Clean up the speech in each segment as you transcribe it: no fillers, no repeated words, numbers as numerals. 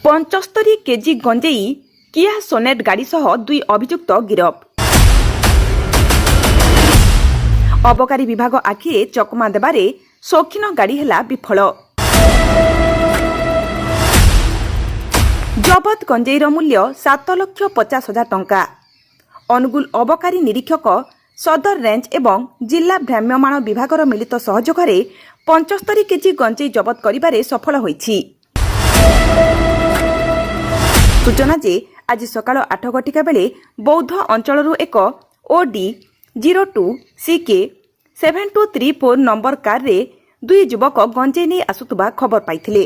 75 KG गंजेई किया sonnet गाड़ी सह दुई अभियुक्त गिरफ। अबकारी विभाग आखिरे चकमा देबारे शौखीन गाड़ी हेला विफल। जबत गंजेईर मूल्य 7,50,000 टंका। अनुगुल अबकारी निरीक्षक सदर रेंज एवं जिला भ्राम्यमाण विभागर मिलित सहयोगरे 75 केजी गंजेई जबत करिबारे सफल होईछि। सूचना जे आज सकाळ 8 घटिका बेले बौद्ध अंचलरू एक OD 02 CK 7234 नंबर कार रे दुई युवक गंजेई नहीं आसुतबा खबर पाइथिले।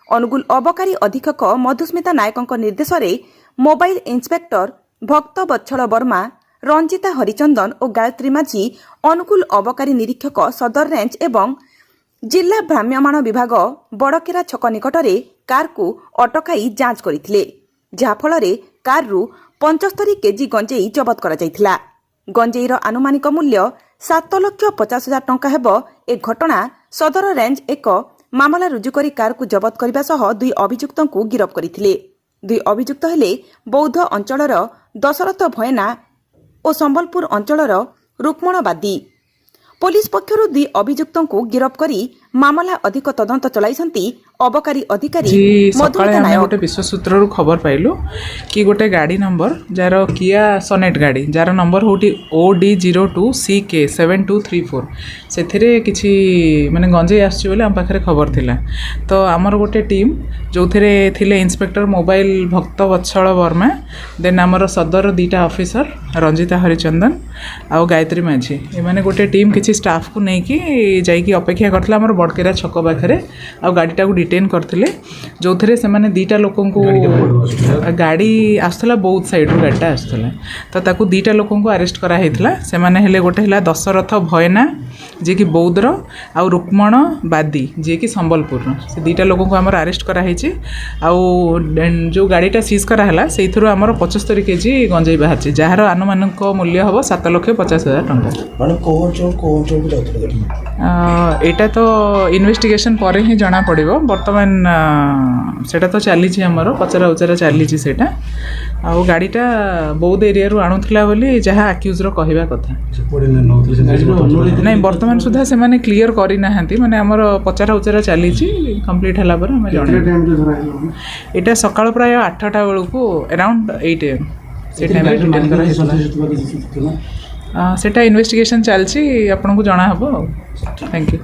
अनुगुल अबकारी अधीक्षक मधुस्मिता नायकଙ୍କ निर्देशरे मोबाइल इन्स्पेक्टर भक्त बत्सल वर्मा, रंजिता हरिचंदन और गायत्री माझी अनुगुल अबकारी निरीक्षक सदर रेंज एवं जिला भ्राम्यमाण विभाग बड़केरा छक निकटरे कार को अटकाई जांच करथिले, जाफଳରେ काररू 75 केजी गंजेई जबत करा जायथिला। गंजेईर आनुमानिक मूल्य 7,50,000 टंका हेब। ए घटना सदर रेंज एक मामला रुजु करी कार को जबत करबा सह दुई अभियुक्तों को गिरफ करथिले। दुई अभियुक्त हेले बौद्ध अंचलर दशरथ भयना और संबलपुर अंचलर रुक्मण बादी। पुलिस पक्षरु दुई अभियुक्तों को गिरफ करी मामला अधिक तदंत चलाइसंती अबकारी अधिकारी मधुमिता नायक। गोटे विश्व सूत्ररु खबर पाइलु कि गोटे गाड़ी नंबर जार किया सोनेट गाड़ी जार नंबर होटी OD 02 CK 7234 सेथिरे किछि माने गंजेई आछि बोले हम पाखरे खबर थिला। तो आमर गोटे टीम जो थिरे थिले इंस्पेक्टर मोबाइल भक्त बत्सल वर्मा, देन आमर सदर दीटा ऑफिसर रंजिता हरिचंदन आ गायत्री माझी, ए माने गोटे टीम किछि स्टाफ को नेकी जाईकी अपेक्षा करथिला हमर बड़केरा छक पाखरे आ गाड़ीटा को डिटेन करथिले। जो थिरे से माने दीटा लोकन को गाड़ी आस्तला बहुत साइड रो गाड़ीटा आस्तला, तो ताकू दीटा लोकन को अरेस्ट करा हेतला। से माने हेले गोटे हला दशरथ भयना जे कि बौद्धर आ रुक्मण बादी जे कि संबलपुर, से दीटा लोकन को हमर अरेस्ट करा हेछि। आ जो गाड़ीटा सीज करा हला सेइथरो हमर 75 केजी गंजेई बाहरछि, जहार अनुमानिक मूल्य हबो 7,50,000 टंका। माने को एटा तो इन्वेस्टिगेशन पर ही जना पड़िबो। वर्तमान सेटा तो चली आमर पचरा उचरा चली सेटा। आ गाड़ीटा बौद्ध एरिया रु आणुथिला बोली जहाँ आक्यूज रो कहबा कथा नहीं। वर्तमान सुधा से माने क्लियर करी नाहंती, माने हमर पचरा उचरा चली कंप्लीट हला पर हम जणा। एटा सकाळ प्राय 8टा बेलू अराउंड 8 AM से टाइम रे डिटेन करा हेतला। सेटा इन्वेस्टिगेशन चलछि, आपन को जणा हबो। Thank you.